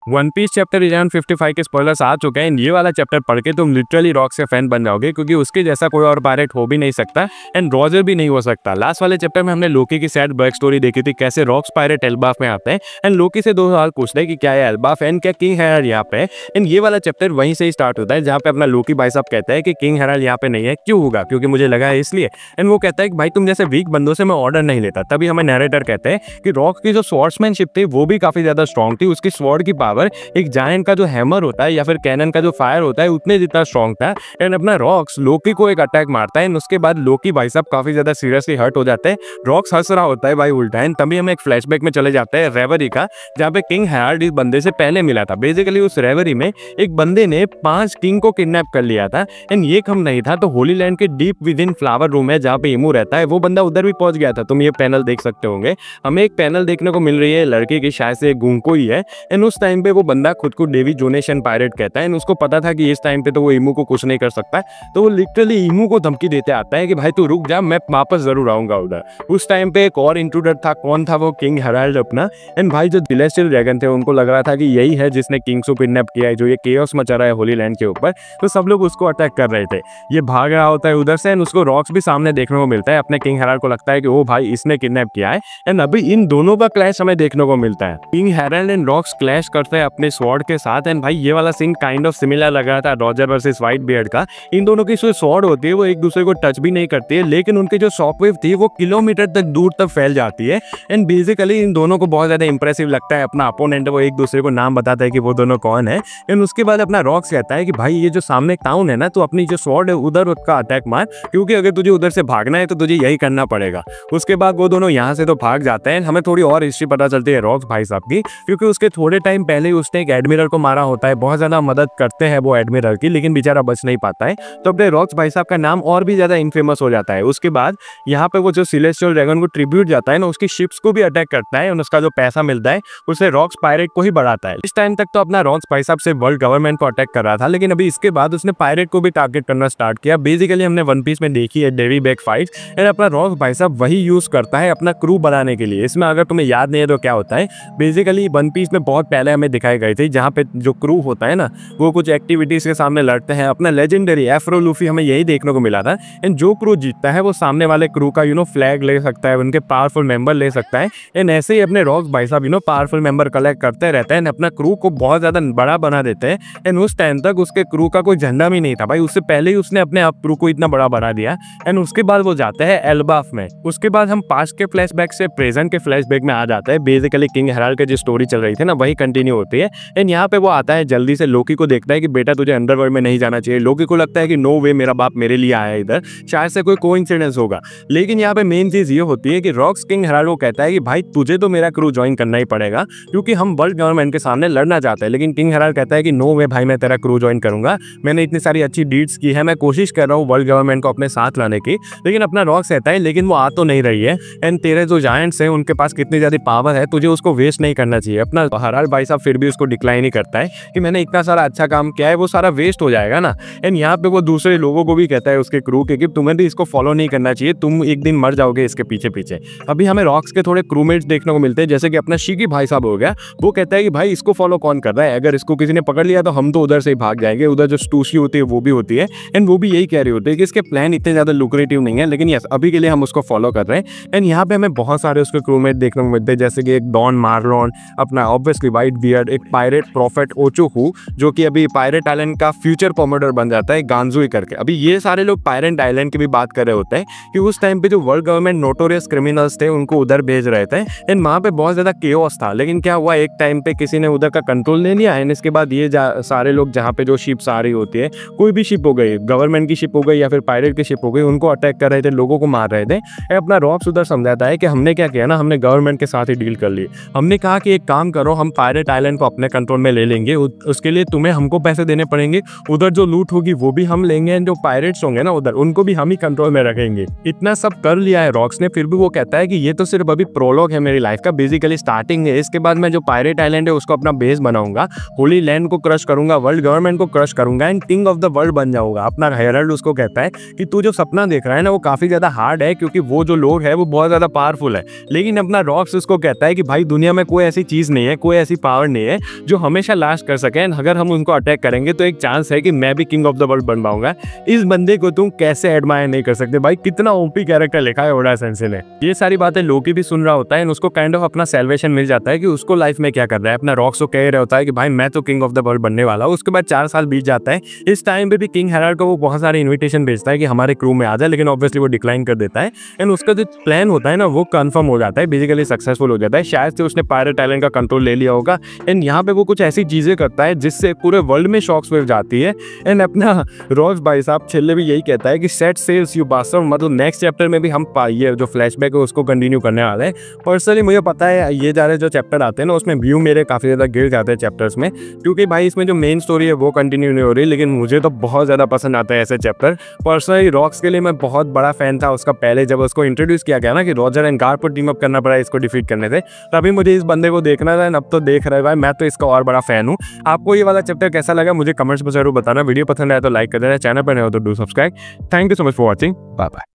One piece chapter 1155 के spoilers आ चुके हैं। ये वाला चैप्टर पढ़ के तुम लिटरली रॉक्स के फैन बन जाओगे, क्योंकि उसके जैसा कोई और पायरेट हो भी नहीं सकता एंड रॉजर भी नहीं हो सकता। लास्ट वाले चैप्टर में हमने लोकी की सैड बैक स्टोरी देखी थी, कैसे रॉक्स पायरेट एल्बाफ में आते हैं एंड लोकी से 2 सवाल पूछते हैं कि क्या है एल्बाफ एंड क्या किंग हेराल्ड यहाँ पे। एंड ये वाला चैप्टर वहीं से ही स्टार्ट होता है, जहाँ पे अपना लोकी भाई साहब कहता है कि किंग हेराल्ड यहाँ पे नहीं है। क्यों होगा? क्योंकि मुझे लगा है इसलिए। एंड वो कहता है कि भाई तुम जैसे वीक बंदों से मैं ऑर्डर नहीं लेता। तभी हमें नरेटर कहते हैं कि रॉक्स की जो स्वॉर्ड्समैनशिप थी वो भी काफी ज्यादा स्ट्रॉन्ग थी। उसकी स्वॉर्ड की पावर एक जायंट का जो हैमर होता है या फिर कैनन का जो फायर होता है उतने जितना स्ट्रॉन्ग था। एंड अपना रॉक्स लोकी को एक अटैक मारता है एंड उसके बाद लोकी भाई साहब काफी ज्यादा सीरियसली हर्ट हो जाते हैं। रॉक्स हंस रहा होता है भाई उल्टा। एंड तभी हम एक फ्लैशबैक में चले जाते हैं रेवरी का, जहाँ पे किंग हेराल्ड इस बंदे से पहले मिला था। बेसिकली उस रेवरी में एक बंदे ने 5 किंग को किडनैप कर लिया था एंड ये कम नहीं था तो होली लैंड के deep with in flower room है जहाँ पे इमू रहता है, वो बंदा उधर भी पहुंच गया था। तुम ये पैनल देख सकते होंगे, हमें एक पैनल देखने को मिल रही है लड़के की, शायद से गुंको ही है। एंड उस टाइम पे वो बंदा खुद को डेवी जोनेशन पायरेट कहता है एंड उसको पता था कि इस टाइम पे तो वो इमू को कुछ नहीं कर सकता, तो वो लिटरली इमू को धमकी देते आता है कि भाई तू रुक जा, मैं वापस जरूर आऊंगा उधर। उस टाइम पे एक और इंट्रूडर था, कौन था वो? किंग हेराल्ड अपना। एंड भाई जो सेलेस्टियल ड्रैगन थे उनको लग रहा था कि यही है जिसने किंग्स को किडनैप किया है, जो ये केओस मचा रहा है होली लैंड के ऊपर। तो सब लोग उसको अटैक कर रहे थे। ये भाग रहा होता है उधर से एंड उसको रॉक्स भी सामने देखने को मिलता है। अपने किंग हेराल्ड को लगता है कि ओ भाई इसने किडनैप किया है एंड अभी इन दोनों का क्लैश हमें देखने को मिलता है। King Herald and rocks clash करते हैं अपने स्वॉर्ड के साथ एंड भाई ये वाला सीन काइंड ऑफ सिमिलर लग रहा था रॉजर वर्सेस व्हाइट बियर्ड का। इन दोनों की जो स्वॉर्ड होती है वो एक दूसरे को टच भी नहीं करती है, लेकिन उनकी जो शॉकवेव थी वो किलोमीटर तक दूर तक फैल जाती है। एंड बेसिकली इन दोनों को बहुत ज्यादा इंप्रेसिव लगता है। अपना अपोनेंट वो एक दूसरे को नाम बताता है कि वो दोनों कौन है। एंड उसके बाद अपना रॉक्स कहता है कि भाई ये जो सामने टाउन है ना, तो अपनी जो स्वॉर्ड है उधर उसका अटैक मार, क्योंकि अगर तुझे उधर से भागना है तो तुझे यही करना पड़ेगा। उसके बाद वो दोनों यहाँ से तो भाग जाते हैं। हमें थोड़ी और हिस्ट्री पता चलती है रॉक्स भाई साहब की, क्योंकि उसके थोड़े टाइम पहले उसने एक एडमिरल को मारा होता है। बहुत ज्यादा मदद करते हैं वो एडमिरल की, लेकिन बेचारा बच नहीं पाता है। तो अपने रॉक्स भाई साहब का नाम और भी ज्यादा इनफेमस हो जाता है। उसके बाद यहाँ पे वो जो सेलेस्टियल ड्रैगन को ट्रिब्यूट जाता है ना, उसकी शिप्स को भी अटैक करता है और उसका जो पैसा मिलता है उसे रॉक्स पायरेट को ही बढ़ाता है। इस टाइम तक तो अपना रॉक्स भाई साहब से वर्ल्ड गवर्नमेंट को अटैक कर रहा था, लेकिन अभी इसके बाद उसने पायरेट को भी टारगेट करना स्टार्ट किया। बेसिकली हमने वन पीस में देखी है डेवी बैक फाइट एंड अपना रॉक्स भाई साहब वही यूज करता है अपना क्रू बनाने के लिए। इसमें अगर तुम्हें याद नहीं है तो क्या होता है, बेसिकली वन पीस में बहुत पहले हमें दिखाई गई थी, जहाँ पे जो क्रू होता है ना वो कुछ एक्टिविटीज के सामने लड़ते हैं। अपना लेजेंडरी एफ्रो लूफी हमें यही देखने को मिला था। एंड जो क्रू जीतता है वो सामने वाले क्रू का फ्लैग ले सकता है, उनके पावरफुल मेंबर ले सकता है। एंड ऐसे ही अपने रॉक्स भाई साहब पावरफुल मेंबर कलेक्ट करते रहते हैं, अपना क्रू को बहुत ज्यादा बड़ा बना देते हैं। एंड उस टाइम तक उसके क्रू का कोई झंडा भी नहीं था भाई, उससे पहले ही उसने अपने आप क्रू को इतना बड़ा बना दिया। एंड उसके बाद वो जाते हैं एल्बाफ में। उसके बाद हम पास्ट के फ्लैशबैक से प्रेजेंट के फ्लैशबैक में आ जाते हैं। बेसिकली किंग हेराल्ड की जो स्टोरी चल रही थी ना वही कंटिन्यू होती है। एंड यहाँ पे वो आता है, जल्दी से लोकी को देखता है कि बेटा तुझे अंडरवर्ल्ड में नहीं जाना चाहिए। लोकी को लगता है कि नो वे, मेरा बाप मेरे लिए आया है इधर, शायद से कोई कोइंसिडेंस होगा। लेकिन यहाँ पे मेन चीज ये होती है कि रॉक्स किंग हेराल्ड को कहता है कि भाई तुझे तो मेरा क्रू ज्वाइन करना ही पड़ेगा, क्योंकि हम वर्ल्ड गवर्नमेंट के सामने लड़ना चाहते हैं। लेकिन किंग हेराल्ड कहता है कि नो वे भाई, मैं तेरा क्रू ज्वाइन करूंगा, मैंने इतनी सारी अच्छी डीड्स की है, मैं कोशिश कर रहा हूँ वर्ल्ड गवर्नमेंट को अपने साथ लाने की। लेकिन अपना रॉक्स कहता है लेकिन वो आ तो नहीं रही है। एंड तेरे जो जायंट्स हैं उनके पास कितनी ज्यादा पावर है, तुझे उसको वेस्ट नहीं करना चाहिए। अपना हेराल्ड भाई साहब फिर भी उसको डिक्लाइन ही करता है कि मैंने इतना सारा अच्छा काम किया है, वो सारा वेस्ट हो जाएगा ना। एंड यहाँ पे वो दूसरे लोगों को भी कहता है उसके क्रू के कि तुम्हें भी इसको फॉलो नहीं करना चाहिए, तुम एक दिन मर जाओगे इसके पीछे पीछे। अभी हमें रॉक्स के थोड़े क्रूमेट्स देखने को मिलते हैं, जैसे कि अपना शिकी भाई साहब हो गया। वो कहता है कि भाई इसको फॉलो कौन कर रहा है, अगर इसको किसी ने पकड़ लिया तो हम तो उधर से ही भाग जाएंगे। उधर जो स्टूशी होती है वो भी होती है एंड वो भी यही कह रही होती है कि इसके प्लान इतने ज्यादा लुक्रेटिव नहीं है, लेकिन यस अभी के लिए हम उसको फॉलो कर रहे हैं। एंड यहाँ पे हमें बहुत सारे उसके क्रूमेट देखने को मिलते हैं, जैसे कि एक डॉन मार्लोन, अपना ऑब्वियसली व्हाइट बियर्ड, एक पायरेट प्रॉफिट ओचोकू जो कि अभी पायरेट आइलैंड का फ्यूचर कॉमोडर बन जाता है गांजुई करके। अभी ये सारे लोग पायरेट आइलैंड की भी बात कर रहे होते हैं कि उस टाइम पे जो वर्ल्ड गवर्नमेंट नोटोरियस क्रिमिनल्स थे उनको उधर भेज रहे थे। एंड वहाँ पे बहुत ज्यादा केओस था, लेकिन क्या हुआ एक टाइम पे किसी ने उधर का कंट्रोल ले लिया। एंड इसके बाद ये सारे लोग जहाँ पे जो शिप्स आ रही होती है, कोई भी शिप हो गई, गवर्नमेंट की शिप हो गई या फिर पायरेट की शिप हो गई, उनको अटैक कर रहे थे, लोगों को मार रहे थे। अपना रॉक्स उधर समझाता है कि हमने क्या किया ना, हमने गवर्नमेंट के साथ ही डील कर ली। हमने कहा कि एक काम करो, हम पायरेट आइलैंड को अपने कंट्रोल में ले लेंगे, उसके लिए तुम्हें हमको पैसे देने पड़ेंगे, उधर जो लूट होगी वो भी हम लेंगे, एंड जो पायरेट्स होंगे ना उधर उनको भी हम ही कंट्रोल में रखेंगे। इतना सब कर लिया है रॉक्स ने, फिर भी वो कहता है कि ये तो सिर्फ अभी प्रोलॉग है मेरी लाइफ का, बेसिकली स्टार्टिंग है। इसके बाद मैं जो पायरेट आइलैंड है उसको अपना बेस बनाऊंगा, होली लैंड को क्रश करूंगा, वर्ल्ड गवर्नमेंट को क्रश करूंगा and king of the world बन जाऊंगा। अपना हेराल्ड उसको कहता है कि तू जो सपना देख रहा है ना वो काफी ज्यादा हार्ड है, क्योंकि वो जो लोग है वो बहुत ज्यादा पावरफुल है। लेकिन अपना रॉक्स उसको कहता है कि भाई दुनिया में कोई ऐसी चीज नहीं है, कोई ऐसी पावर नहीं है जो हमेशा लास्ट कर सके, अगर हम उनको अटैक करेंगे तो एक चांस है कि मैं भी किंग ऑफ द वर्ल्ड बन पाऊंगा। इस बंदे को तुम कैसे एडमायर नहीं कर सकते भाई, कितना ओपी कैरेक्टर लिखा है ओडा सेंसे ने। ये सारी बातें लोकी भी सुन रहा होता है, उसको काइंड ऑफ अपना सेल्वेशन मिल जाता है कि उसको लाइफ में क्या कर रहा है। अपना रॉक्स को कह रहा होता है कि भाई मैं तो किंग ऑफ द वर्ल्ड बनने वाला हूँ। उसके बाद 4 साल बीत जाता है। इस टाइम पे भी किंग हेराल्ड को वो बहुत सारे इन्विटेशन भेजता है कि हमारे क्रू में आ जाए, लेकिन ऑब्वियसली वो डिक्लाइन कर देता है। एंड उसका जो प्लान होता है ना वो कंफर्म हो जाता है, बेसिकली सक्सेसफुल हो जाता है। शायद से उसने पायरेट आइलैंड का कंट्रोल ले लिया होगा। एंड यहाँ पे वो कुछ ऐसी चीजें करता है जिससे पूरे वर्ल्ड में शॉक्स वेव जाती है। एंड अपना रॉस भाई साहब छिल्ले भी यही कहता है कि सेट सेल्स यू बास्टर्ड, मतलब नेक्स्ट चैप्टर में भी हम ये जो फ्लैशबैक है उसको कंटिन्यू करने वाले हैं। पर्सनली मुझे पता है ये सारे जो चैप्टर आते हैं ना उसमें व्यू मेरे काफी ज्यादा गिर जाते हैं चैप्टर्स में, क्योंकि भाई इसमें जो मेन स्टोरी है वो कंटिन्यू नहीं हो रही। लेकिन मुझे तो बहुत ज्यादा पसंद आता है ऐसे चैप्टर। पर्सनली रॉक्स के लिए मैं बहुत बड़ा फैन था उसका, पहले जब उसको इंट्रोड्यूस किया गया ना कि रॉजर एंड गार पर टीम अप करना पड़ा इसको डिफीट करने से, तभी मुझे इस बंदे को देखना था। अब तो देख रहे भाई, मैं तो इसका और बड़ा फैन हूँ। आपको ये वाला चैप्टर कैसा लगा मुझे कमेंट्स में जरूर बताना। वीडियो पसंद आया तो लाइक कर देना, चैनल पर नए हो तो do subscribe. Thank you so much for watching, bye bye.